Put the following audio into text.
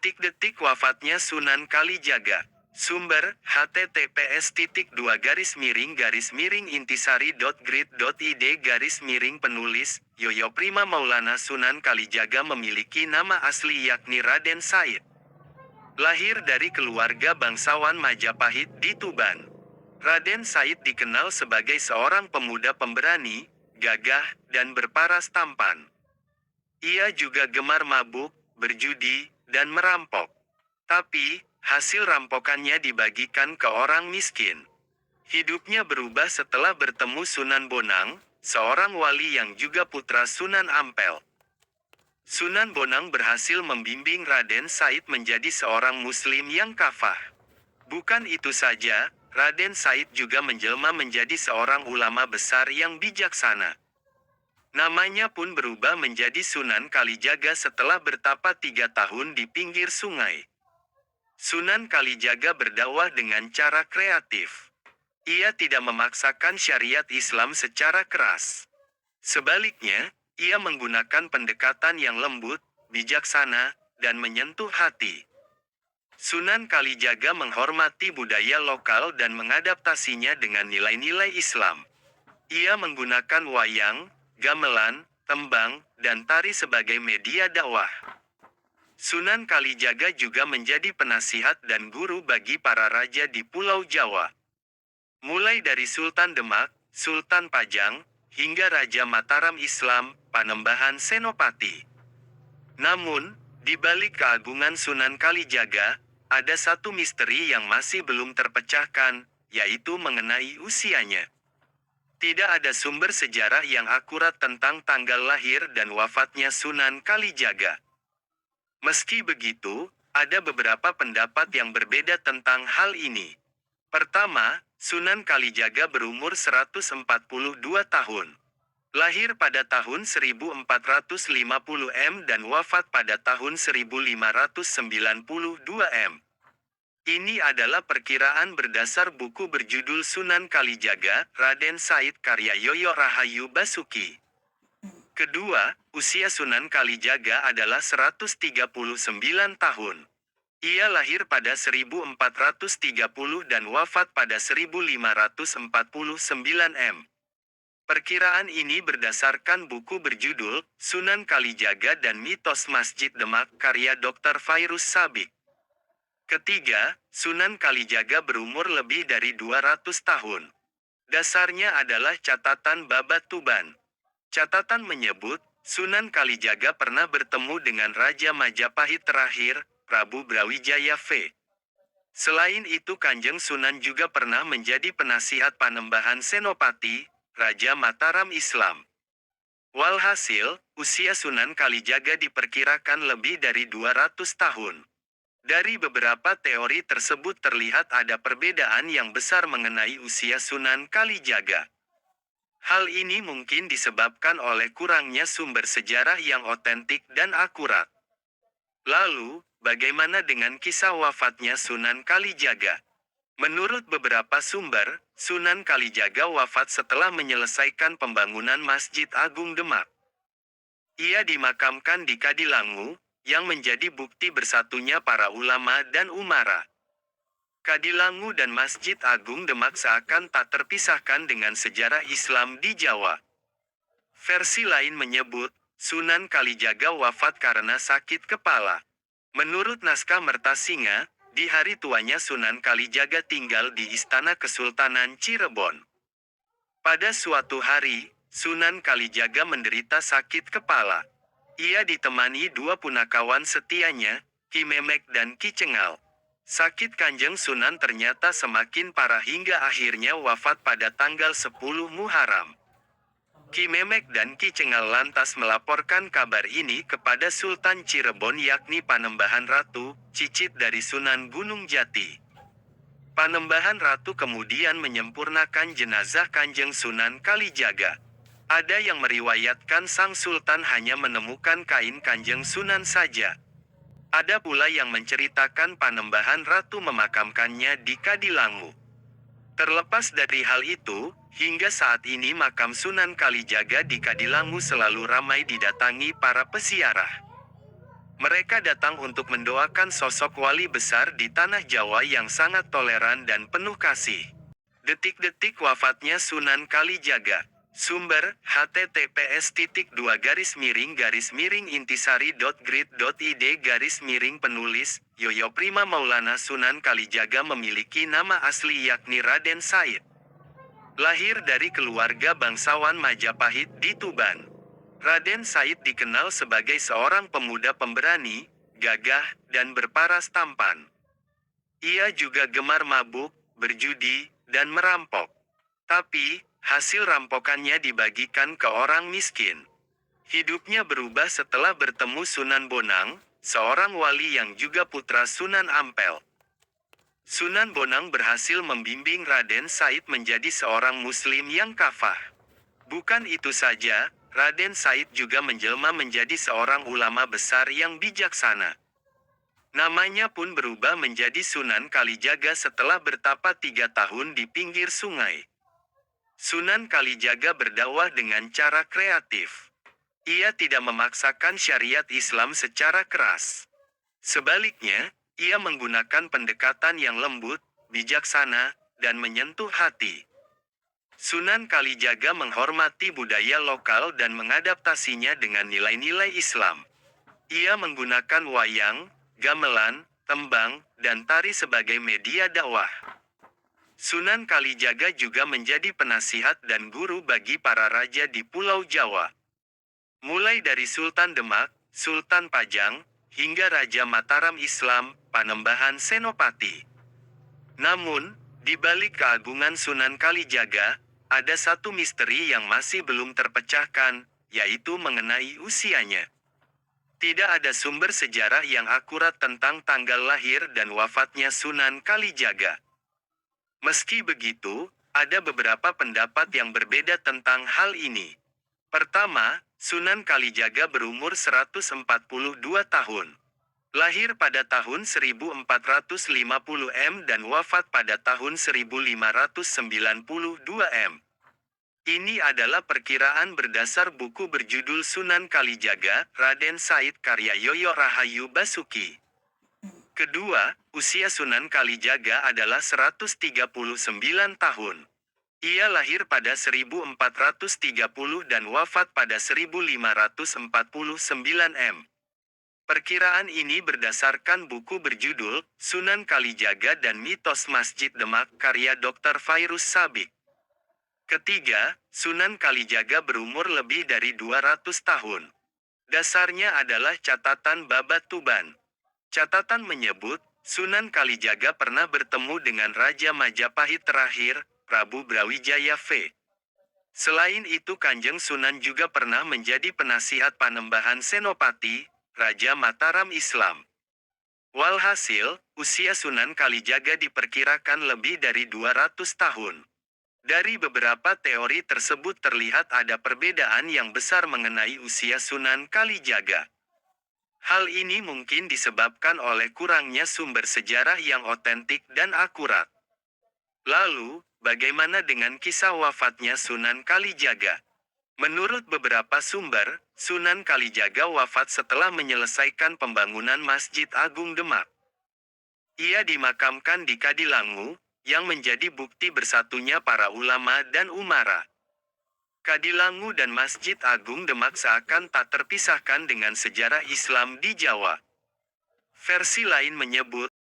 Detik-detik wafatnya Sunan Kalijaga. Sumber, https://intisari.grid.id/penulis, Yoyo Prima Maulana Sunan Kalijaga memiliki nama asli yakni Raden Said. Lahir dari keluarga bangsawan Majapahit di Tuban. Raden Said dikenal sebagai seorang pemuda pemberani, gagah, dan berparas tampan. Ia juga gemar mabuk, berjudi, dan merampok. Tapi, hasil rampokannya dibagikan ke orang miskin. Hidupnya berubah setelah bertemu Sunan Bonang, seorang wali yang juga putra Sunan Ampel. Sunan Bonang berhasil membimbing Raden Said menjadi seorang muslim yang kafah. Bukan itu saja, Raden Said juga menjelma menjadi seorang ulama besar yang bijaksana. Namanya pun berubah menjadi Sunan Kalijaga setelah bertapa 3 tahun di pinggir sungai. Sunan Kalijaga berdakwah dengan cara kreatif. Ia tidak memaksakan syariat Islam secara keras. Sebaliknya, ia menggunakan pendekatan yang lembut, bijaksana, dan menyentuh hati. Sunan Kalijaga menghormati budaya lokal dan mengadaptasinya dengan nilai-nilai Islam. Ia menggunakan wayang, gamelan, tembang, dan tari sebagai media dakwah. Sunan Kalijaga juga menjadi penasihat dan guru bagi para raja di Pulau Jawa. Mulai dari Sultan Demak, Sultan Pajang, hingga Raja Mataram Islam, Panembahan Senopati. Namun, di balik keagungan Sunan Kalijaga, ada satu misteri yang masih belum terpecahkan, yaitu mengenai usianya. Tidak ada sumber sejarah yang akurat tentang tanggal lahir dan wafatnya Sunan Kalijaga. Meski begitu, ada beberapa pendapat yang berbeda tentang hal ini. Pertama, Sunan Kalijaga berumur 142 tahun. Lahir pada tahun 1450 M dan wafat pada tahun 1592 M. Ini adalah perkiraan berdasar buku berjudul Sunan Kalijaga, Raden Said karya Yoyo Rahayu Basuki. Kedua, usia Sunan Kalijaga adalah 139 tahun. Ia lahir pada 1430 dan wafat pada 1549 M. Perkiraan ini berdasarkan buku berjudul Sunan Kalijaga dan Mitos Masjid Demak karya Dr. Fairuz Sabik. Ketiga, Sunan Kalijaga berumur lebih dari 200 tahun. Dasarnya adalah catatan Babat Tuban. Catatan menyebut, Sunan Kalijaga pernah bertemu dengan Raja Majapahit terakhir, Prabu Brawijaya V. Selain itu Kanjeng Sunan juga pernah menjadi penasihat Panembahan Senopati, Raja Mataram Islam. Walhasil, usia Sunan Kalijaga diperkirakan lebih dari 200 tahun. Dari beberapa teori tersebut terlihat ada perbedaan yang besar mengenai usia Sunan Kalijaga. Hal ini mungkin disebabkan oleh kurangnya sumber sejarah yang otentik dan akurat. Lalu, bagaimana dengan kisah wafatnya Sunan Kalijaga? Menurut beberapa sumber, Sunan Kalijaga wafat setelah menyelesaikan pembangunan Masjid Agung Demak. Ia dimakamkan di Kadilangu, yang menjadi bukti bersatunya para ulama dan umara. Kadilangu dan Masjid Agung Demak seakan tak terpisahkan dengan sejarah Islam di Jawa. Versi lain menyebut, Sunan Kalijaga wafat karena sakit kepala. Menurut naskah Mertasinga, di hari tuanya Sunan Kalijaga tinggal di Istana Kesultanan Cirebon. Pada suatu hari, Sunan Kalijaga menderita sakit kepala. Ia ditemani 2 punakawan setianya, Ki Memek dan Ki Cengal. Sakit Kanjeng Sunan ternyata semakin parah hingga akhirnya wafat pada tanggal 10 Muharram. Ki Memek dan Ki Cengal lantas melaporkan kabar ini kepada Sultan Cirebon yakni Panembahan Ratu, cicit dari Sunan Gunung Jati. Panembahan Ratu kemudian menyempurnakan jenazah Kanjeng Sunan Kalijaga. Ada yang meriwayatkan sang sultan hanya menemukan kain Kanjeng Sunan saja. Ada pula yang menceritakan Panembahan Ratu memakamkannya di Kadilangu. Terlepas dari hal itu, hingga saat ini makam Sunan Kalijaga di Kadilangu selalu ramai didatangi para peziarah. Mereka datang untuk mendoakan sosok wali besar di tanah Jawa yang sangat toleran dan penuh kasih. Detik-detik wafatnya Sunan Kalijaga. Sumber, https://intisari.grid.id/penulis, Yoyo Prima Maulana Sunan Kalijaga memiliki nama asli yakni Raden Said. Lahir dari keluarga bangsawan Majapahit di Tuban. Raden Said dikenal sebagai seorang pemuda pemberani, gagah, dan berparas tampan. Ia juga gemar mabuk, berjudi, dan merampok. Tapi, hasil rampokannya dibagikan ke orang miskin. Hidupnya berubah setelah bertemu Sunan Bonang, seorang wali yang juga putra Sunan Ampel. Sunan Bonang berhasil membimbing Raden Said menjadi seorang muslim yang kafah. Bukan itu saja, Raden Said juga menjelma menjadi seorang ulama besar yang bijaksana. Namanya pun berubah menjadi Sunan Kalijaga setelah bertapa 3 tahun di pinggir sungai. Sunan Kalijaga berdakwah dengan cara kreatif. Ia tidak memaksakan syariat Islam secara keras. Sebaliknya, ia menggunakan pendekatan yang lembut, bijaksana, dan menyentuh hati. Sunan Kalijaga menghormati budaya lokal dan mengadaptasinya dengan nilai-nilai Islam. Ia menggunakan wayang, gamelan, tembang, dan tari sebagai media dakwah. Sunan Kalijaga juga menjadi penasihat dan guru bagi para raja di Pulau Jawa. Mulai dari Sultan Demak, Sultan Pajang, hingga Raja Mataram Islam, Panembahan Senopati. Namun, di balik keagungan Sunan Kalijaga, ada satu misteri yang masih belum terpecahkan, yaitu mengenai usianya. Tidak ada sumber sejarah yang akurat tentang tanggal lahir dan wafatnya Sunan Kalijaga. Meski begitu, ada beberapa pendapat yang berbeda tentang hal ini. Pertama, Sunan Kalijaga berumur 142 tahun. Lahir pada tahun 1450 M dan wafat pada tahun 1592 M. Ini adalah perkiraan berdasar buku berjudul Sunan Kalijaga, Raden Said karya Yoyo Rahayu Basuki. Kedua, usia Sunan Kalijaga adalah 139 tahun. Ia lahir pada 1430 dan wafat pada 1549 M. Perkiraan ini berdasarkan buku berjudul Sunan Kalijaga dan Mitos Masjid Demak karya Dr. Fairuz Sabik. Ketiga, Sunan Kalijaga berumur lebih dari 200 tahun. Dasarnya adalah catatan Babat Tuban. Catatan menyebut, Sunan Kalijaga pernah bertemu dengan Raja Majapahit terakhir, Prabu Brawijaya V. Selain itu Kanjeng Sunan juga pernah menjadi penasihat Panembahan Senopati, Raja Mataram Islam. Walhasil, usia Sunan Kalijaga diperkirakan lebih dari 200 tahun. Dari beberapa teori tersebut terlihat ada perbedaan yang besar mengenai usia Sunan Kalijaga. Hal ini mungkin disebabkan oleh kurangnya sumber sejarah yang otentik dan akurat. Lalu, bagaimana dengan kisah wafatnya Sunan Kalijaga? Menurut beberapa sumber, Sunan Kalijaga wafat setelah menyelesaikan pembangunan Masjid Agung Demak. Ia dimakamkan di Kadilangu, yang menjadi bukti bersatunya para ulama dan umara. Kadilangu dan Masjid Agung Demak seakan tak terpisahkan dengan sejarah Islam di Jawa. Versi lain menyebut,